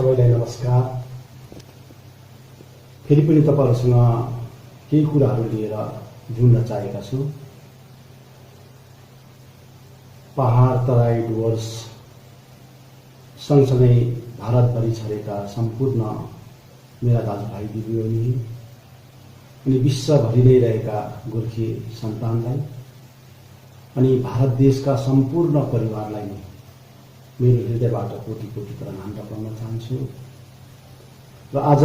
सबैलाई नमस्कार। फेरि पनि तपाईहरुसँग केही कुराहरू लिएर जुन्न चाहेका छु। पहाड तराई डुवर्स सँगसँगै भारतभरि छरेका सम्पूर्ण मेरा दाजुभाइ दिदीबहिनी अनि विश्वभरि नै रहेका गोर्खे सन्तानलाई अनि भारत देशका सम्पूर्ण परिवारलाई मेरो हृदयबाट कोटि कोटि प्रणाम गर्न चाहन्छु। र आज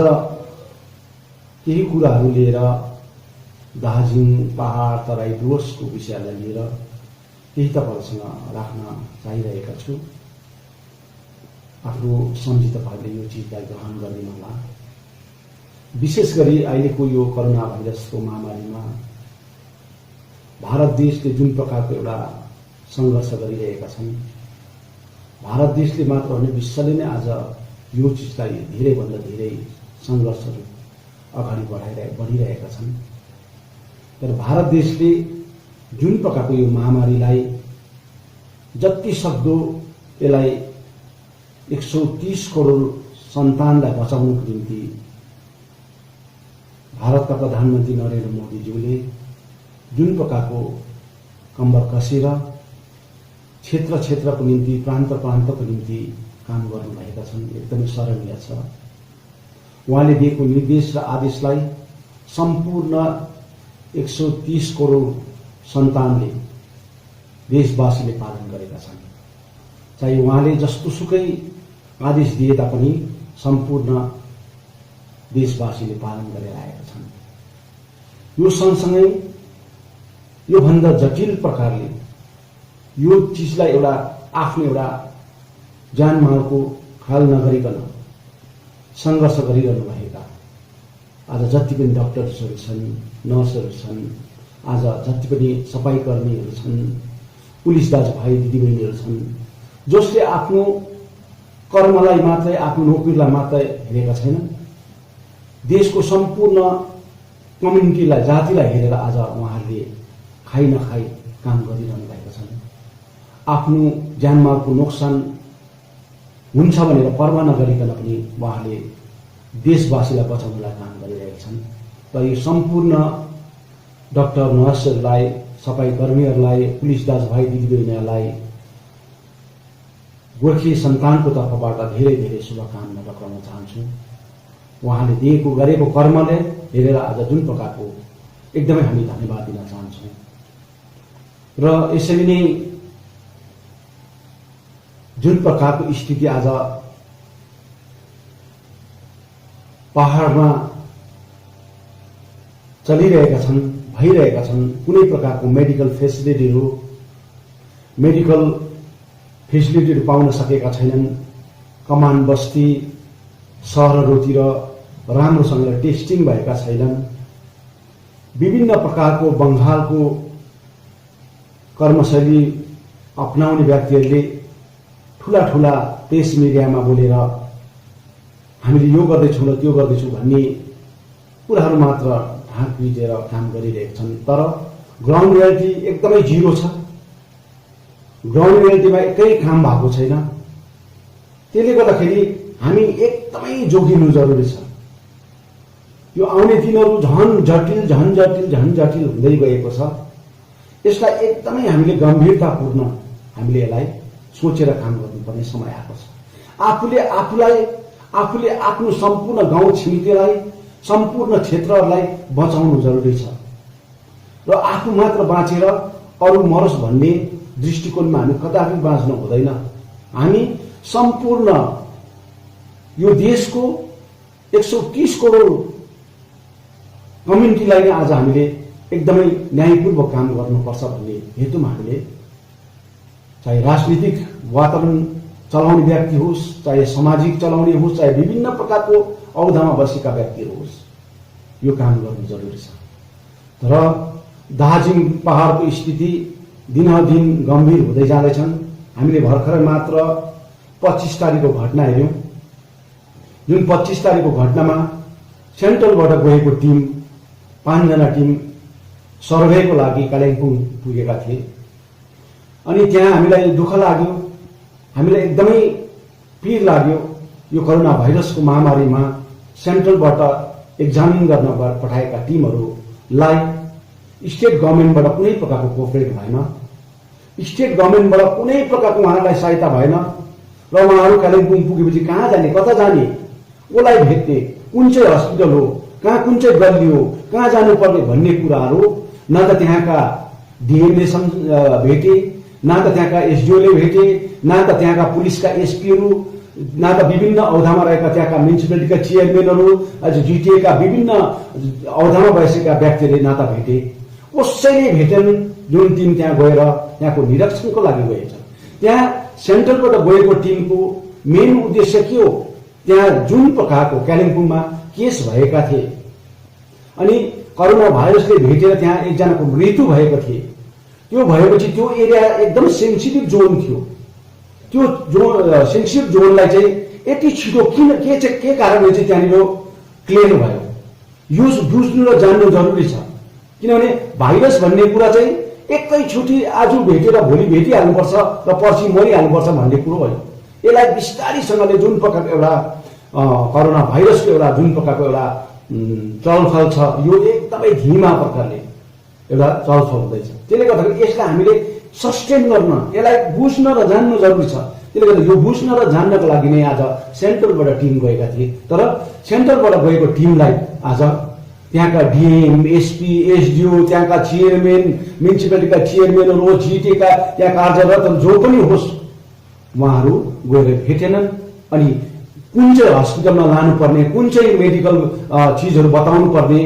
केही कुराहरू लिएर दार्जिलिङ पहाड तराई डुवर्सको विषयलाई लिएर केही तपाईहरुसँग राख्न चाहिरहेका छु। आफ्नो सम्झी तपाईहरुले यो चिजलाई ग्रहण गरिदिनु होला। विशेष गरी अहिलेको यो कोरोना भाइरसको महामारीमा भारत देशले जुन प्रकारको एउटा संघर्ष गरिरहेका छन्, भारत देशले मात्र होइन विश्वले नै आज यो चिजलाई धेरैभन्दा धेरै संघर्षहरू अगाडि बढिरहेका छन्। तर भारत देशले जुन प्रकारको यो महामारीलाई जति सक्दो यसलाई 130 करोड सन्तानलाई बचाउनको निम्ति भारतका प्रधानमन्त्री नरेन्द्र मोदीज्यूले जुन प्रकारको कम्बर कसेर क्षेत्र क्षेत्रको निम्ति प्रान्त प्रान्तको निम्ति काम गर्नुभएका छन्, एकदमै सराहनीय छ। उहाँले दिएको निर्देश र आदेशलाई सम्पूर्ण 130 करोड सन्तानले देशवासीले पालन गरेका छन्। चाहे उहाँले जस्तोसुकै आदेश दिए तापनि सम्पूर्ण देशवासीले पालन गरेर आएका छन्। यो सँगसँगै यो भन्दा जटिल प्रकारले यो चिजलाई एउटा आफ्नो एउटा जानमालको ख्याल नगरिकन संघर्ष गरिरहनु भएका आज जति पनि डाक्टरहरू छन्, नर्सहरू छन्, आज जति पनि सफाई कर्मीहरू छन्, पुलिस दाजुभाइ दिदीबहिनीहरू छन्, जसले आफ्नो कर्मलाई मात्रै आफ्नो नोकरीलाई मात्रै हेरेका छैन, देशको सम्पूर्ण कम्युनिटीलाई जातिलाई हेरेर आज उहाँहरूले खाइ नखाइ काम गरिरहनु भएका छन्। आफ्नो ज्यानमालको नोक्सान हुन्छ भनेर पर्वाह नगरिकन पनि उहाँले देशवासीलाई बचाउनलाई काम गरिरहेका छन्। र यो सम्पूर्ण डाक्टर नर्सहरूलाई, सफाई कर्मीहरूलाई, पुलिस दाजुभाइ दिदीबहिनीहरूलाई गोर्खे सन्तानको तर्फबाट धेरै धेरै शुभकामना टक्राउन चाहन्छु। उहाँले दिएको गरेको कर्मले हेरेर आज जुन प्रकारको एकदमै हामी धन्यवाद दिन चाहन्छौँ। र यसरी नै जुन प्रकारको स्थिति आज पहाडमा चलिरहेका छन्, भइरहेका छन्, कुनै प्रकारको मेडिकल फेसिलिटीहरू पाउन सकेका छैनन्। कमान बस्ती सहरहरूतिर राम्रोसँगले टेस्टिङ भएका छैनन्। विभिन्न प्रकारको बङ्गालको कर्मशैली अपनाउने व्यक्तिहरूले ठूला ठूला प्रेस मिडियामा बोलेर हामीले यो गर्दैछौँ र त्यो गर्दैछौँ भन्ने कुराहरू मात्र ढाक पिटेर काम गरिरहेका छन्। तर ग्राउन्ड रियालिटी एकदमै जिरो छ। ग्राउन्ड रियालिटीमा एकै काम भएको छैन। त्यसले गर्दाखेरि हामी एकदमै जोगिनु जरुरी छ। यो आउने दिनहरू झन जटिल हुँदै गएको छ। यसलाई एकदमै हामीले गम्भीरतापूर्ण हामीले यसलाई सोचेर काम गर्नुपर्ने समय आएको छ। आफूले आफ्नो सम्पूर्ण गाउँ छिमेकीलाई, सम्पूर्ण क्षेत्रहरूलाई बचाउनु जरुरी छ। र आफू मात्र बाँचेर अरू मरोस् भन्ने दृष्टिकोणमा हामी कदापि बाँच्नु हुँदैन। हामी सम्पूर्ण यो देशको 130 करोड कम्युनिटीलाई नै आज हामीले एकदमै न्यायपूर्वक काम गर्नुपर्छ भन्ने हेतुमा हामीले चाहे राजनीतिक वातावरण चलाउने व्यक्ति होस्, चाहे सामाजिक चलाउने होस्, चाहे विभिन्न प्रकारको औदामा बसेका व्यक्तिहरू होस्, यो काम गर्नु जरुरी छ। तर दार्जिलिङ पहाडको स्थिति दिनदिन गम्भीर हुँदै जाँदैछन्। हामीले भर्खरै मात्र 25 तारिकको घटना हेर्यौं। जुन 25 तारिकको घटनामा सेन्ट्रलबाट गएको टिम 5 जना टिम सर्वेको लागि कालिम्पोङ पुगेका थिए। अनि त्यहाँ हामीलाई दुःख लाग्यो, हामीलाई एकदमै पीर लाग्यो। यो कोरोना भाइरसको महामारीमा सेन्ट्रलबाट एक्जामिन गर्न पठाएका टिमहरूलाई स्टेट गभर्नमेन्टबाट कुनै प्रकारको कोअपरेट भएन, स्टेट गभर्नमेन्टबाट कुनै प्रकारको उहाँहरूलाई सहायता भएन र उहाँहरू कालिम्पोङ पुगेपछि कहाँ जाने, कता जाने, कसलाई भेट्ने, कुन चाहिँ हस्पिटल हो, कहाँ कुन चाहिँ गल्ली हो, कहाँ जानुपर्ने भन्ने कुराहरू न त त्यहाँका डिएमले भेटे, न त त्यहाँका एसडिओले भेटे, न त त्यहाँका पुलिसका एसपीहरू, न त विभिन्न औधामा रहेका त्यहाँका म्युनिसिपालिटीका चेयरम्यानहरू, जिटिएका विभिन्न औधामा बसेका व्यक्तिले न त भेटे, कसैले भेटेन। जुन टिम त्यहाँ गएर त्यहाँको निरीक्षणको लागि गएछ, त्यहाँ सेन्ट्रलबाट गएको टिमको मेन उद्देश्य के हो, त्यहाँ जुन प्रकारको कालिम्पोङमा केस भएका थिए अनि कोरोना भाइरसले भेटेर त्यहाँ एकजनाको मृत्यु भएको थिए, त्यो भएपछि त्यो एरिया एकदम सेन्सिटिभ जोन थियो। त्यो सेन्सिटिभ जोनलाई चाहिँ यति छिटो के कारणले चाहिँ त्यहाँनिर क्लियर भयो, यो बुझ्नु र जान्नु जरुरी छ। किनभने भाइरस भन्ने कुरा चाहिँ एकैचोटि आज भेटेर भोलि भेटिहाल्नुपर्छ र पर्सि मरिहाल्नुपर्छ भन्ने कुरो होइन। यसलाई बिस्तारीसँगले जुन प्रकारको एउटा कोरोना भाइरसको एउटा जुन प्रकारको एउटा चलफल छ, यो एकदमै धीमा प्रकारले एउटा चलफल हुँदैछ। त्यसले गर्दाखेरि यसलाई हामीले सस्टेन गर्न, यसलाई बुझ्न र जान्न जरुरी छ। त्यसले गर्दा यो बुझ्न र जान्नको लागि नै आज सेन्ट्रलबाट टिम गएका थिए। तर सेन्ट्रलबाट गएको टिमलाई आज त्यहाँका डिएम, एसपी, एसडिओ, त्यहाँका चेयरम्यान, म्युनिसिपालिटीका चेयरम्यानहरू, जिटिएका त्यहाँ कार्यरत जो पनि होस्, उहाँहरू गएर भेटेनन्। अनि कुन चाहिँ हस्पिटलमा लानुपर्ने, कुन चाहिँ मेडिकल चिजहरू बताउनु पर्ने,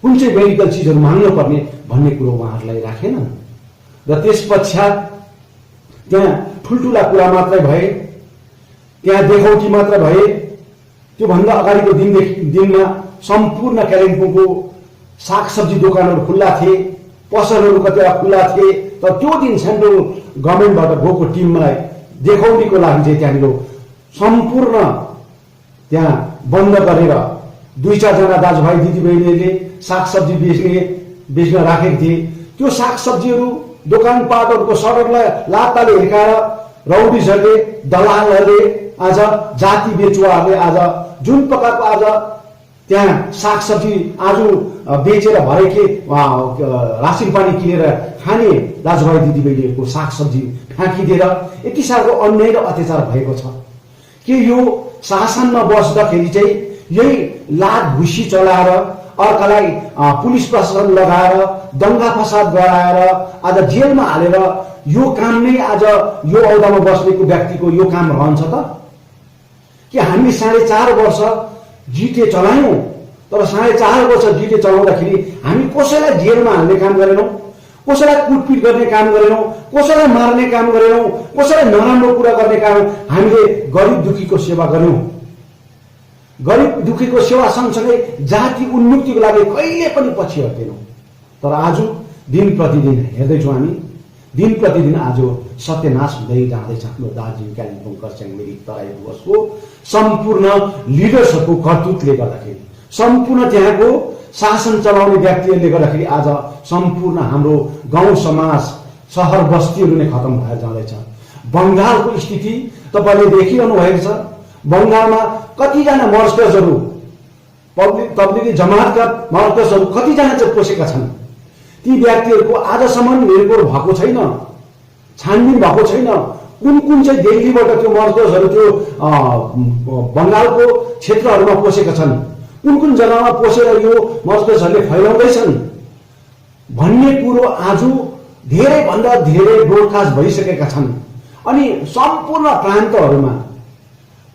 कुन चाहिँ मेडिकल चिजहरू माग्नु पर्ने भन्ने कुरो उहाँहरूलाई राखेनन्। र त्यस पश्चात त्यहाँ ठुल्ठुला कुरा मात्रै भए, त्यहाँ देखाउटी मात्र भए। त्योभन्दा अगाडिको दिनमा सम्पूर्ण कालिम्पोङको सागसब्जी दोकानहरू खुल्ला थिए, पसलहरू कतिवटा खुल्ला थिए। तर त्यो दिन सेन्ट्रल गभर्नमेन्टबाट गएको टिमलाई देखाउटीको लागि चाहिँ त्यहाँनिर सम्पूर्ण त्यहाँ बन्द गरेर 2-4 जना दाजुभाइ दिदीबहिनीले सागसब्जी बेच्न राखेको थिए। त्यो सागसब्जीहरू दोकानपाटहरूको सडकलाई लात्ताले हिर्काएर रौडीजहरूले, दलालहरूले, आज जाति बेचुवाहरूले आज जुन प्रकारको आज त्यहाँ सागसब्जी आज बेचेर भएकै रासिन पानी किनेर खाने दाजुभाइ दिदीबहिनीहरूको सागसब्जी फ्याँकिदिएर यति साह्रो अन्याय र अत्याचार भएको छ कि यो शासनमा बस्दाखेरि चाहिँ यही लात घुसी चलाएर, अर्कालाई पुलिस प्रशासन लगाएर, दंगा फसाद गराएर आज जेलमा हालेर यो काम नै आज यो औदामा बस्नेको व्यक्तिको यो काम रहन्छ त? कि हामी 4.5 वर्ष जिटे चलायौं, तर 4.5 वर्ष जिटे चलाउँदाखेरि हामी कसैलाई जेलमा हाल्ने काम गरेनौं, कसैलाई कुटपिट गर्ने काम गरेनौं, कसैलाई मार्ने काम गरेनौं, कसैलाई नराम्रो कुरा गर्ने काम। हामीले गरिब दुखीको सेवा गर्यौं। गरिब दुखीको सेवा सँगसँगै जाति उन्मुक्तिको लागि कहिले पनि पछि हट्दैनौं। तर आज दिन प्रतिदिन हेर्दैछौँ हामी, दिन प्रतिदिन आज सत्यनाश हुँदै जाँदैछ हाम्रो दार्जिलिङ, कालिम्पोङ, खरसाङ, मिरिक, तराई डुवर्सको सम्पूर्ण लिडर्सहरूको करतुतले गर्दाखेरि, सम्पूर्ण त्यहाँको शासन चलाउने व्यक्तिहरूले गर्दाखेरि आज सम्पूर्ण हाम्रो गाउँ समाज, शहर बस्तीहरू नै खतम भएर जाँदैछ। बंगालको स्थिति तपाईले देखिरहनु भएको छ। बंगालमा कतिजना मर्कजहरू, तब्लिगी जमातका मर्कजहरू कतिजना चाहिँ पोसेका छन्। ती व्यक्तिहरूको आजसम्म निर्भर भएको छैन, छानबिन भएको छैन। कुन कुन चाहिँ दिल्लीबाट त्यो मर्कजहरू त्यो बंगालको क्षेत्रहरूमा पोसेका छन्, कुन कुन जग्गामा पोसेर यो मर्कजहरूले फैलाउँदैछन् भन्ने कुरो आज धेरैभन्दा धेरै ब्रोडकास्ट भइसकेका छन्। अनि सम्पूर्ण प्रान्तहरूमा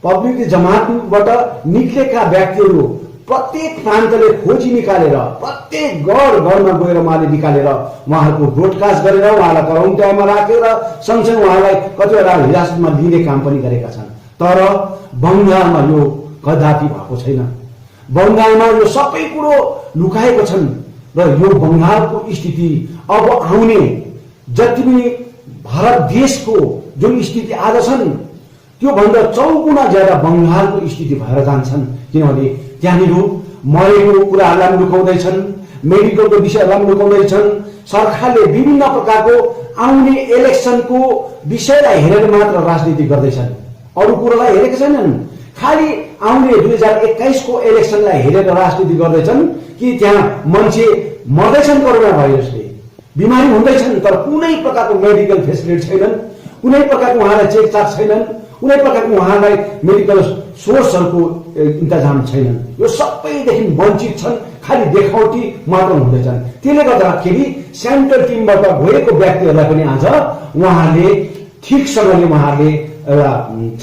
तब्लिगी जमातबाट निक्लेका व्यक्तिहरू प्रत्येक प्रान्तले खोजी निकालेर, प्रत्येक घरमा गएर उहाँले निकालेर उहाँहरूको ब्रोडकास्ट गरेर उहाँलाई क्वारेन्टाइनमा राखेर सँगसँगै उहाँलाई कतिवटा हिरासतमा लिने काम पनि गरेका छन्। तर बंगालमा यो कदापि भएको छैन। बंगालमा यो सबै कुरो लुकाएको छन् र यो बंगालको स्थिति अब आउने जति पनि भारत देशको जुन स्थिति आज छन् त्यो भन्दा 4 गुणा ज्यादा बंगालको स्थिति भएर जान्छन्। किनभने त्यहाँनिर मरेको कुराहरूलाई लुकाउँदैछन्, मेडिकलको विषयहरूलाई लुकाउँदैछन्। सरकारले विभिन्न प्रकारको आउने इलेक्सनको विषयलाई हेरेर मात्र राजनीति गर्दैछन्, अरू कुरालाई हेरेका छैनन्। खालि आउने 2021 को इलेक्सनलाई हेरेर राजनीति गर्दैछन् कि त्यहाँ मान्छे मर्दैछन् कोरोना भाइरसले, बिमारी हुँदैछन्, तर कुनै प्रकारको मेडिकल फेसिलिटी छैनन्, कुनै प्रकारको उहाँलाई चेकचाक छैनन्, कुनै प्रकारको उहाँलाई मेडिकल सोर्सहरूको इन्तजाम छैनन्। यो सबैदेखि वञ्चित छन्, खालि देखावटी मात्र हुँदैछन्। त्यसले गर्दाखेरि सेन्ट्रल टिमबाट गएको व्यक्तिहरूलाई पनि आज उहाँले ठिकसँगले उहाँले एउटा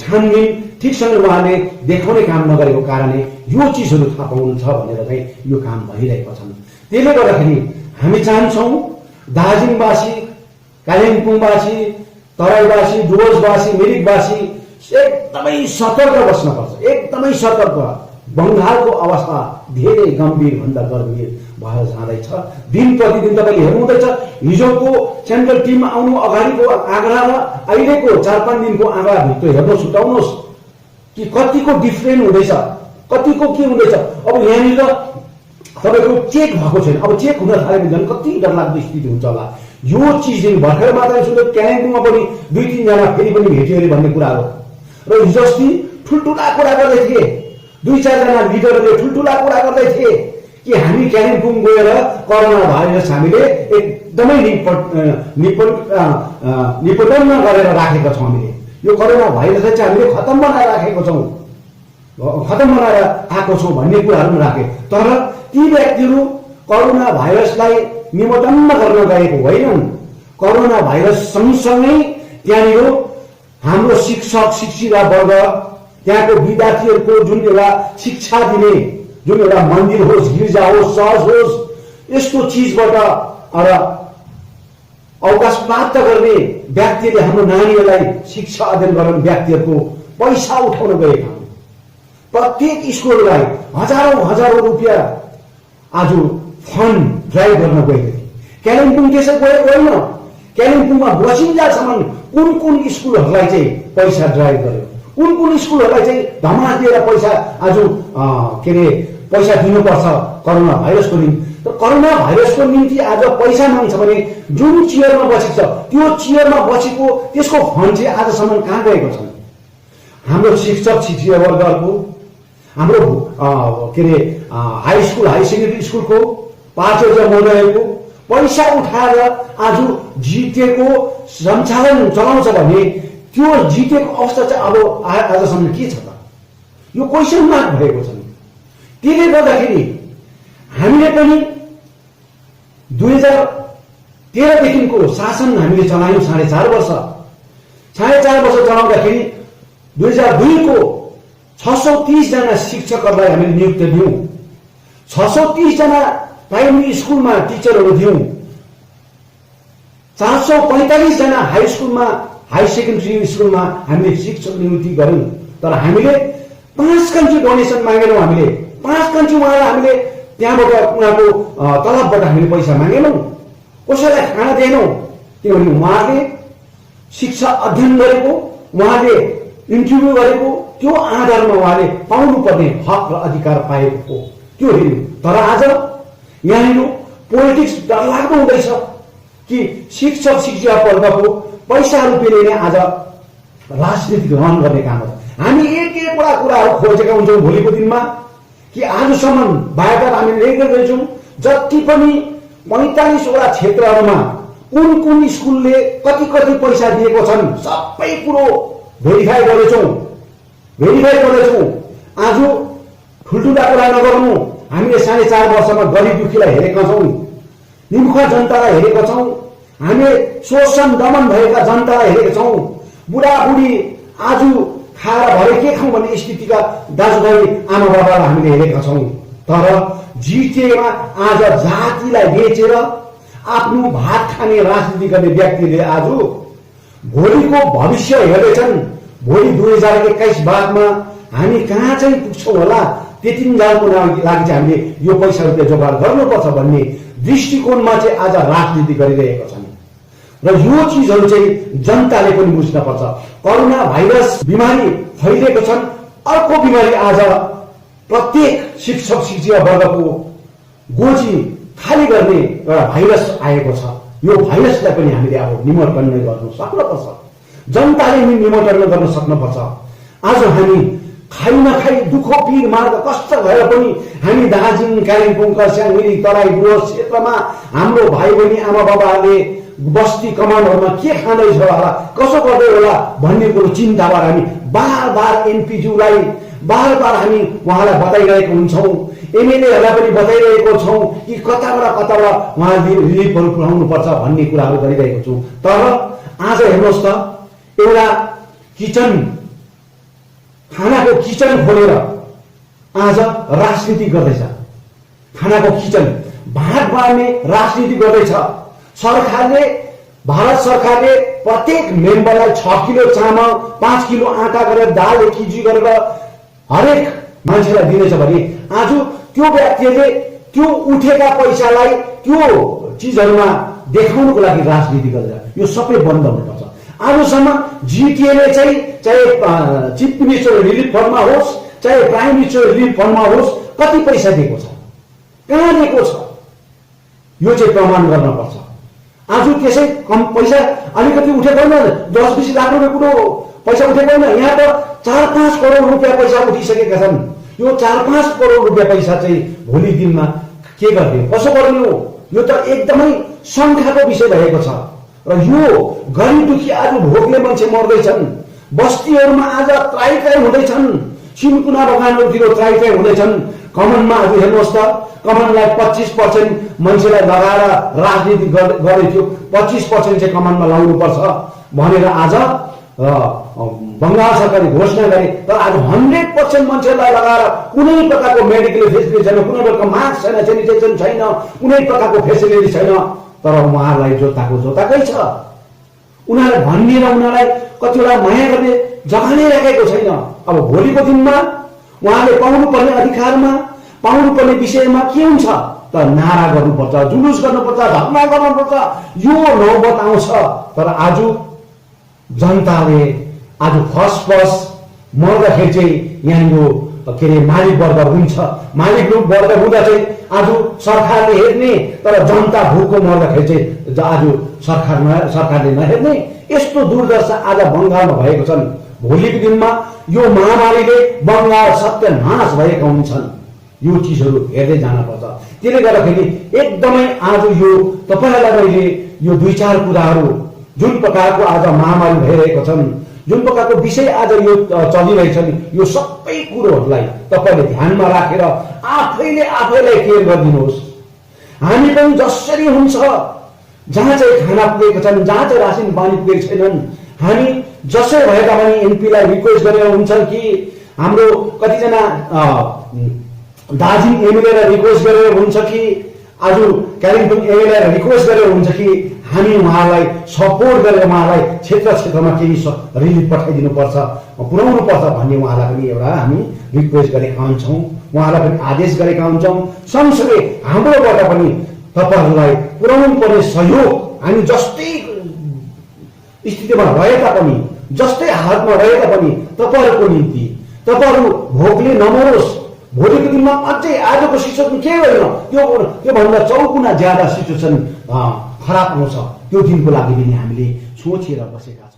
छानबिन ठिकसँगले उहाँले देखाउने काम नगरेको कारणले यो चिजहरू थाहा पाउनुहुन्छ भनेर चाहिँ यो काम भइरहेको छन्। त्यसले गर्दाखेरि हामी चाहन्छौँ दार्जिलिङवासी, कालिम्पोङवासी, तराईवासी, डुवर्सवासी, मिरिकवासी एकदमै सतर्क बस्नुपर्छ, एकदमै सतर्क। बङ्गालको अवस्था धेरै गम्भीर भन्दा गम्भीर भएर जाँदैछ। दिन प्रतिदिन तपाईँले हेर्नुहुँदैछ, हिजोको सेन्ट्रल टिम आउनु अगाडिको आँकडा र अहिलेको 4-5 दिनको आँकडाभित्र हेर्नु छुटाउनुहोस् कि कतिको डिफ्रेन्ट हुँदैछ, कतिको के हुँदैछ। अब यहाँनिर तपाईँको चेक भएको छैन, अब चेक हुन थाल्यो भने झन् कति डरलाग्दो स्थिति हुन्छ होला। यो चिज भर्खर मात्रै सुन्यो कालिम्पोङमा पनि 2-3 जना फेरि पनि भेट्यो अरे भन्ने कुरा हो। र हिजो अस्ति ठुल्ठुला कुरा गर्दै थिए, 2-4 जना लिडरले ठुल्ठुला कुरा गर्दै थिए कि हामी कालिम्पोङ गएर कोरोना भाइरस हामीले एकदमै निपटन गरेर राखेका छौँ। हामीले यो कोरोना भाइरसलाई चाहिँ हामीले खतम बनाएर राखेको छौँ, खतम बनाएर आएको छौँ भन्ने कुराहरू पनि राखे। तर ती व्यक्तिहरू कोरोना भाइरसलाई निमोटन गर्न गएको होइनन्। कोरोना भाइरस सँगसँगै त्यहाँनिर हाम्रो शिक्षक शिक्षिका वर्ग, त्यहाँको विद्यार्थीहरूको जुन एउटा शिक्षा दिने जुन एउटा मन्दिर होस्, गिर्जा होस्, चर्च होस्, यस्तो चिजबाट अवकाश प्राप्त गर्ने व्यक्तिले हाम्रो नानीहरूलाई शिक्षा अध्ययन गर्ने व्यक्तिहरूको पैसा उठाउन गएका हुन्। प्रत्येक स्कुललाई हजारौं रुपियाँ आज फन्ड ड्राइभ गर्न गएको थिए। कालिम्पोङ त्यसै गएको होइन, कालिम्पोङमा बसिन्जासम्म कुन स्कुलहरूलाई चाहिँ पैसा ड्राइभ गर्यो, कुन स्कुलहरूलाई चाहिँ धमास दिएर पैसा आज के अरे पैसा दिनुपर्छ कोरोना भाइरसको निम्ति। तर कोरोना भाइरसको निम्ति आज पैसा माग्छ भने जुन चेयरमा बसेको छ त्यो चेयरमा बसेको त्यसको फन्ड चाहिँ आजसम्म कहाँ गएको छ? हाम्रो शिक्षक शिक्षिका वर्गहरूको, हाम्रो के अरे हाई स्कुल हाई सेकेन्डरी स्कुलको पाठ्यक्रम महोदयको पैसा उठाएर आज जिटिएको सञ्चालन चलाउँछ भने त्यो जिटिएको अवस्था चाहिँ अब आजसम्म के छ त? यो क्वेसन मार्क भएको छ। त्यसले गर्दाखेरि हामीले पनि 2013 देखिको शासन हामीले चलायौँ 4.5 वर्ष। 4.5 वर्ष चलाउँदाखेरि 2002 को 630 जना शिक्षकहरूलाई हामीले नियुक्ति दियौँ, 630 जना प्राइमेरी स्कुलमा टिचरहरू दियौँ, 445 जना हाई स्कुलमा हाई सेकेन्डरी स्कुलमा हामीले शिक्षक नियुक्ति गर्यौँ। तर हामीले 5 कन्ट्री डोनेसन मागेनौँ। हामीले 5 कन्ट्री उहाँलाई हामीले त्यहाँबाट उहाँको तलबबाट हामीले पैसा मागेनौँ, कसैलाई खाना दिएनौँ। किनभने उहाँले शिक्षा अध्ययन गरेको, उहाँले इन्टरभ्यू गरेको, त्यो आधारमा उहाँले पाउनुपर्ने हक र अधिकार पाएको हो, त्यो हेर्नु। तर आज यहाँनिर पोलिटिक्स डरलाग्दो हुँदैछ कि शिक्षक शिक्षिका वर्गको पैसा रुपियाँले नै आज राजनीति रन गर्ने काम हो। हामी एक कुराहरू खोजेका हुन्छौँ भोलिको दिनमा कि आजसम्म बायोडाटा हामी लेखेर गएछौँ। जति पनि 45 वटा क्षेत्रहरूमा कुन स्कुलले कति पैसा दिएको छन् सबै कुरो भेरिफाई गर्दैछौँ। आज ठुल्ठुला कुरा नगर्नु। हामीले 4.5 वर्षमा गरिब दुखीलाई हेरेका छौँ, निमुखा जनतालाई हेरेका छौँ, हामीले शोषण दमन भएका जनतालाई हेरेका छौँ। बुढाबुढी आज खाएर भरे के खाउँ भन्ने स्थितिका दाजुभाइ आमा बाबालाई हामीले हेरेका छौँ। तर जिटिएमा आज जातिलाई बेचेर आफ्नो भात खाने राजनीति गर्ने व्यक्तिले आज भोलिको भविष्य हेर्दैछन्। भोलि 2021 बादमा हामी कहाँ चाहिँ पुग्छौँ होला, त्यति जानको लागि चाहिँ हामीले यो पैसा रुपियाँ जोगाड गर्नुपर्छ भन्ने दृष्टिकोणमा चाहिँ आज राजनीति गरिरहेका छन्। र यो चिजहरू चाहिँ जनताले पनि बुझ्नुपर्छ। कोरोना भाइरस बिमारी फैलिएको छन्। अर्को बिमारी आज प्रत्येक शिक्षक शिक्षिका वर्गको गोजी खाली गर्ने एउटा भाइरस आएको छ। यो भाइरसलाई पनि हामीले अब निमोटन गर्न सक्नुपर्छ, जनताले नि निमोटन गर्न सक्नुपर्छ। आज हामी खाइ नखाइ दुःख पीर मार्ग कष्ट भएर पनि हामी दार्जिलिङ कालिम्पोङ खरसाङ मिरिक तराई डुवर्स क्षेत्रमा हाम्रो भाइ बहिनी आमा बाबाहरूले बस्ती कमानहरूमा के खाँदैछ होला कसो गर्दै होला भन्ने कुरो चिन्ताबाट हामी बार बार एमपीज्यूलाई बार बार हामी उहाँलाई बताइरहेको हुन्छौँ। एमएलएहरूलाई पनि बताइरहेको छौँ कि कताबाट उहाँले रिलिफहरू पुर्याउनु पर्छ भन्ने कुराहरू गरिरहेको छौँ। तर आज हेर्नुहोस् त एउटा किचन खानाको किचन खोलेर आज राजनीति गर्दैछ। खानाको किचन भात बाँड्ने राजनीति गर्दैछ। सरकारले भारत सरकारले प्रत्येक मेम्बरलाई 6 किलो चामल 5 किलो आटा गरेर दाल 1 केजी गरेर हरेक मान्छेलाई दिनेछ भने आज त्यो व्यक्तिले त्यो उठेका पैसालाई त्यो चिजहरूमा देखाउनको लागि राजनीति गर्छ। यो सबै बन्द हुनुपर्छ। आजसम्म जिटिएले चाहिँ चाहे चिफ मिनिस्टर रिलिफ फन्डमा होस् चाहे प्राइम मिनिस्टर रिलिफ फन्डमा होस् कति पैसा दिएको छ, कहाँ दिएको छ, यो चाहिँ प्रमाण गर्नुपर्छ। आज त्यसै कम पैसा अलिकति उठेको होइन, 10-20 लाख रुपियाँ कुरो पैसा उठेको होइन। यहाँ त 4-5 करोड रुपियाँ पैसा उठिसकेका छन्। यो 4-5 करोड रुपियाँ पैसा चाहिँ भोलि दिनमा के गर्ने, कसो गर्ने हो, यो त एकदमै शङ्काको विषय भएको छ। र यो गरिब दुखी आज भोकले मान्छे मर्दैछन्। बस्तीहरूमा आज त्राई हुँदैछन्। सिन्कुना बगानहरूतिर त्राई हुँदैछन्। कमनमा आज हेर्नुहोस् त, कमनलाई 25% मान्छेलाई लगाएर राजनीति गर्दै थियो। 25% चाहिँ कमनमा लाउनुपर्छ भनेर आज बङ्गाल सरकारले घोषणा गरे। तर आज 100% मान्छेलाई लगाएर कुनै प्रकारको मेडिकल फेसिलिटी छैन, कुनै प्रकारको मास्क छैन, सेनिटाइजेसन छैन, कुनै प्रकारको फेसिलिटी छैन। तर उहाँहरूलाई जोताकै छ। उनीहरूलाई भन्ने र उनीहरूलाई कतिवटा माया गर्ने जग्गा नै राखेको छैन। अब भोलिको दिनमा उहाँले पाउनुपर्ने अधिकारमा पाउनुपर्ने विषयमा के हुन्छ त नारा गर्नुपर्छ, जुलुस गर्नुपर्छ, धर्ना गर्नुपर्छ, यो नौबत आउँछ। तर आज जनताले आज फर्स्ट मर्दाखेरि चाहिँ यहाँनिर के अरे मालिक वर्ग हुन्छ। मालिक वर्ग हुँदा चाहिँ आज सरकारले हेर्ने तर जनता भूखको मर्दाखेरि चाहिँ आज सरकारले नहेर्ने यस्तो दुर्दशा आज बङ्गालमा भएको छन्। भोलिको दिनमा यो महामारीले बङ्गाल सत्यनाश भएका हुन्छन्। यो चिजहरू हेर्दै जानुपर्छ। त्यसले गर्दाखेरि एकदमै आज यो तपाईहरुलाई मैले यो 2-4 कुराहरू जुन प्रकारको आज महामारी भइरहेको छन्, जुन प्रकारको विषय आज यो चलिरहेछन्, यो सबै कुरोहरूलाई तपाईले ध्यानमा राखेर आफैलाई केयर गरिदिनुहोस्। हामी पनि जसरी हुन्छ जहाँ चाहिँ खाना पुगेको छन्, जहाँ चाहिँ रासिन पानी पुगेको छैनन्, हामी जसै भए तापनि एमपीलाई रिक्वेस्ट गरेर हुन्छ कि हाम्रो कतिजना दार्जिलिङ एमएलएलाई रिक्वेस्ट गरेर हुन्छ कि आज कालिम्पोङ एमएलएलाई रिक्वेस्ट गरेर हुन्छ कि हामी उहाँलाई सपोर्ट गरेर उहाँलाई क्षेत्रमा केही रिलिफ पठाइदिनुपर्छ, पुर्याउनुपर्छ भन्ने उहाँलाई पनि एउटा हामी रिक्वेस्ट गरेका हुन्छौँ, उहाँलाई पनि आदेश गरेका हुन्छौँ। सँगसँगै हाम्रोबाट पनि तपाईहरुलाई पुर्याउनु पर्ने सहयोग हामी जस्तै स्थितिमा रहे तापनि, जस्तै हालतमा रहे तापनि तपाईहरुको निम्ति तपाईहरु भोकले नमरोस्। भोलिको दिनमा अझै आजको सिचुएसन के होइन, त्यो भन्दा 4 गुणा ज्यादा सिचुएसन खराब आउँछ। त्यो दिनको लागि पनि हामीले सोचेर बसेका छौँ।